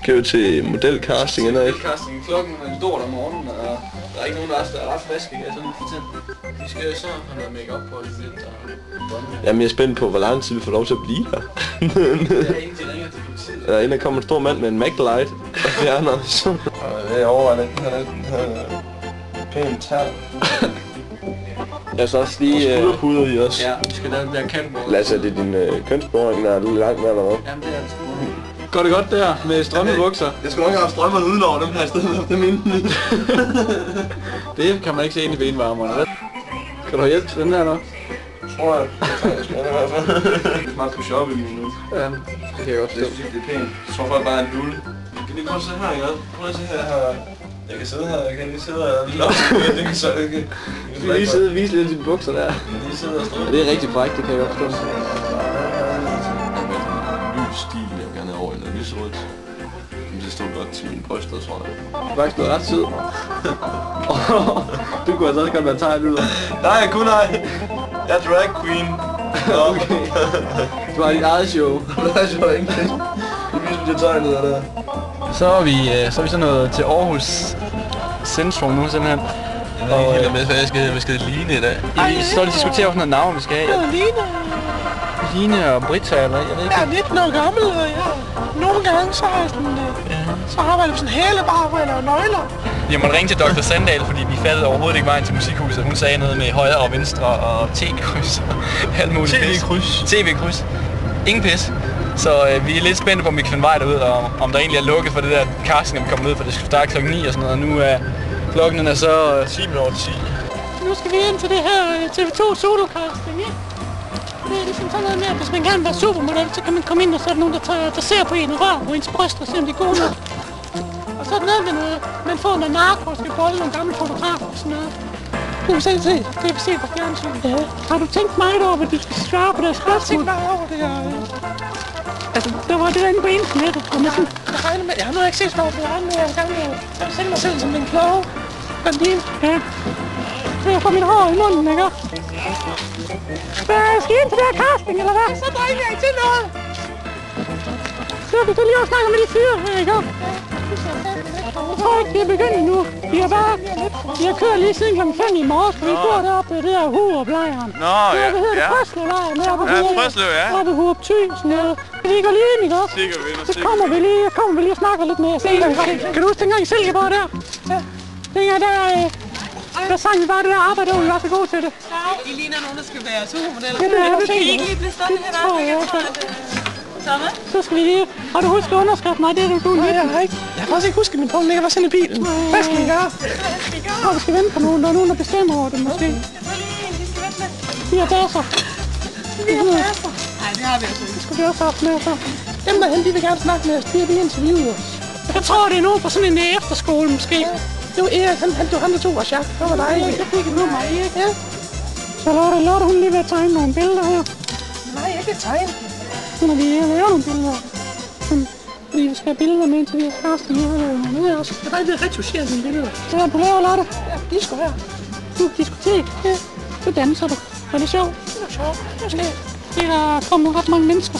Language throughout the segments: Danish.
skal jo til modelcasting eller noget. Modelcasting. Klokken er stort om morgenen, og der er ikke nogen af os, der er ret friske. Altså, de skal så have noget make-up på lidt lidt. Jamen, jeg er spændt på, hvor lang tid vi får lov til at blive her. Det er en, de ringer til politiet. Der er en, der kommer en stor mand med en Mac-light og fjerner os. Jeg overvejer lidt, han er pænt tær. Jeg så også lige... Skulderpuder i os. Ja, vi skal lave den der catwalk. Lasse, er det din kønsborring, der er lidt langt med, eller hvad? Jamen, det er det sgu. Går det godt der med strømmebukser? Jeg skulle nok have strømmerne udenover dem her i stedet for dem inden. Det kan man ikke se ind i benvarmerne. Skal du have hjælp til den her nu? Tror jeg. Jeg skal i hvert fald. Smart på shoppe lige nu. Ja, det kan jeg godt forstå. Jeg synes ikke, det er pænt. Jeg tror faktisk bare en dulle. Kan lige prøve at se her, ikke? Prøv at se her. Jeg kan sidde her, jeg kan lige sidde og lige Du kan lige sidde og vise lidt af dine bukser der. Lige sidde og stå. Det er rigtig frækt, det kan jeg godt forstå. Lys stil, jeg vil gerne have over i noget lyserødt. Det står godt til mine bryster, tror jeg. Du er faktisk blevet ret sød. Du kunne altså også godt være tegnet ud. Nej, kun nej. Jeg er drag queen. Okay. Du har dit eget show. Det er sjovt, ikke? Det viser vi det tegnet der. Så er vi så nået til Aarhus Centrum nu simpelthen. Jeg ved ikke helt med, hvad jeg skal ligne i dag. Vi står og diskuterer, hvad for noget navn vi skal have. Line og Britta, eller jeg ved ikke. Jeg er 19 år gammel, og nogle gange så er jeg sådan, så arbejder jeg sådan hælebar, hvor jeg laver nøgler. Jeg måtte ringe til Dr. Sandal, fordi vi fattede overhovedet ikke vejen til musikhuset. Hun sagde noget med højre og venstre og T-kryds og alt muligt. TV-kryds. TV-kryds. Ingen pis. Så vi er lidt spændte på, om vi kan finde vej derud, og om der egentlig er lukket for det der casting, når vi kommer ud, for det skal starte klokken 9 og sådan noget. Og nu er klokken er så 10 minutter 10. Nu skal vi ind til det her TV2 solocasting, ikke? Det er ligesom sådan noget med, at hvis man gerne vil være supermodel, så kan man komme ind, og så er der nogen, der ser på en og rører på ens bryst og ser, om de er gode nok. Og så er der noget med noget, man får noget narko, og skal bolde nogle gamle fotografer og sådan noget. Du kan selv se, det er vi set på fjernsyn. Ja. Har du tænkt meget over, hvad du skal svare på deres spørgsmål? Jeg har tænkt meget over det her. Altså, der var det der inde på internettet. Jeg regner med, jeg har nu ikke set noget, jeg regner med, at jeg vil sælge mig selv som den kloge. Bandin. Ja. Så jeg får mit hår i munden, ikke? Hvad skal I ind til det her casting, eller hvad? Så drikker jeg ikke til noget. Så kan du lige også snakke med de fyre her, ikke? Jeg tror ikke, det er begyndt endnu. Vi har kørt lige siden kl. 5 i morges, for vi bor deroppe ved det der Hurup-lejren. Nå, ja. Hvad hedder det? Frøsløv-lejren. Ja, Frøsløv, ja. Oppe ved Hurup Thy, sådan noget. Kan vi gå lige ind, ikke? Så kommer vi lige og snakker lidt mere. Kan du huske dengang i Silkeborg der? Ja. Dengang der sang vi bare det der arbejde, og vi var så gode til det. I ligner nogen, der skal være supermodeller. Ja, det er det. Kan I ikke lige blive stående her? Jeg tror, at... Thomas? Så skal vi lige... Har du husket underskriften? Nej, det er du. Nej, jeg har ikke. Jeg har faktisk ikke husket min punkt. Jeg var sådan i bilen. Hvad skal vi gøre? Og vi skal vente på nogen. Der er nogen, der bestemmer over det, måske. Vi skal vente med. Vi har dasser. Vi har dasser. Nej, det har vi altså ikke. Det skulle vi også have haft med så. Dem derhen, de vil gerne snakke med os. De har lige interviewet os. Jeg tror, det er nogen fra sådan en efterskole, måske. Det var Erik. Det var ham, der tog vores jakke. Det var dig. Jeg fik et nummer, Erik. Ja. Så Lotte, hun lige ved at tegne nogle billeder her. Nej, jeg kan tegne. Så når vi laver nogle billeder, fordi vi skal have billeder med, indtil vi har casting her, det er også. Jeg har ikke retoucheret dine billeder. Det er du laver, Lotte. Ja, disco her. Diskotek. Ja. Så danser du. Var det sjovt? Det var sjovt. Måske. Der kom ret mange mennesker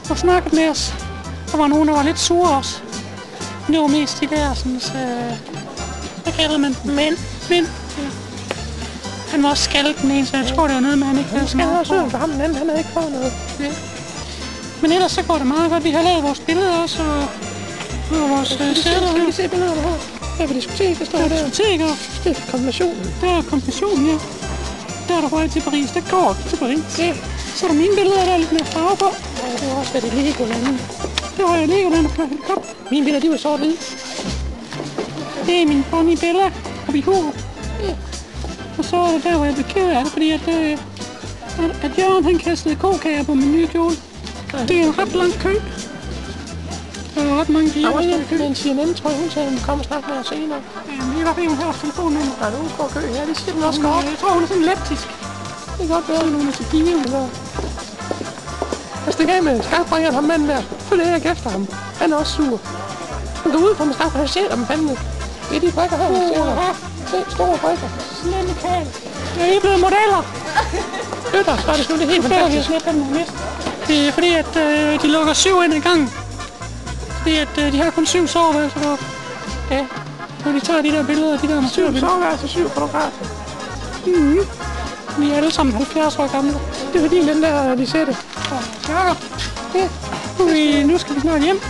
og snakkede med os. Der var nogen, der var lidt sure også. Det var mest de der, sådan, hvad kalder man? Mænd. Ja. Han var også skaldet den ene, så jeg tror, det var noget med, han ikke havde sådan noget. Han var for ham, den anden, han havde ikke fået noget. Ja. Men ellers så går det meget godt. Vi har lavet vores billeder også, og vores sætter. Skal vi se billederne her? Der er på diskotek, der står der. Diskotek, og det er konfirmationen. Der er konfirmationen, ja. Der er der røget til Paris. Der går til Paris. Ja. Så er der mine billeder, der er lidt mere farve på. Ja, det var også været i Legoland. Det var jo Legoland og Flot Helikop. Mine billeder, de var sort-hvide. Det er min Bonnie Bella og vi Hurup. Ja. Og så er det der, hvor jeg blev ked af det, fordi at Jørgen, han kastede kokager på min nye kjole. Det er en ret lang kø. Der var ret mange piger, der stod i kø. Men CNN, tror jeg, hun sagde, at hun kommer snart med os senere. Vi var ved, hun har telefonnummer. Nej, nu går kø. Ja, det siger den også godt. Jeg tror, hun er sådan leptisk. Det kan godt være, at hun er til piger. Jeg stikker af med skarpbringeren, ham manden der. Følg ikke efter ham. Han er også sur. Han går ud på med skarp, han ser dem fandme. Det er de brækker her, han ser der. Se, store brækker. Slemme kæl. Jeg er blevet modeller. Øtter, så er det helt fantastisk. Det er fordi, at de lukker 7 ind i gangen. fordi at de har kun 7 soveværelser deroppe. Ja, når de tager de der billeder af de der 7 soveværelser, 7 fotografer. Vi er alle sammen 70 år gamle. Det er fordi den der Lisette. Ja, nu skal vi snart hjem.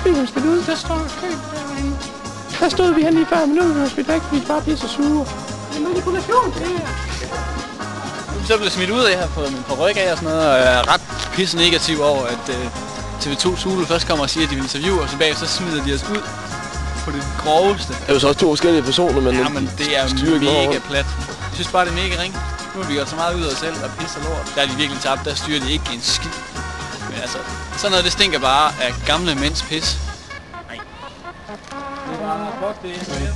Bilen skal ud. Der står køb derinde. Der stod vi hen lige før, men nu er vi væk, vi bare bliver så sure. Det er manipulation, det her. Så blev smidt ud af her på min ryg af og sådan noget, og jeg er ret pisse negativ over, at TV2 Zulu først kommer og siger, at de vil interviewe os, og bagefter så smider de os ud på det groveste. Det er jo så også 2 forskellige personer, men... Ja, men det er mega plat. Jeg synes bare, det er mega ring. Nu har vi gjort så meget ud af os selv og pisse og lort. Der er de virkelig tabt, der styrer de ikke en skid. Men altså, sådan noget, det stinker bare af gamle mænds pis. Nej. Det er bare fuck det.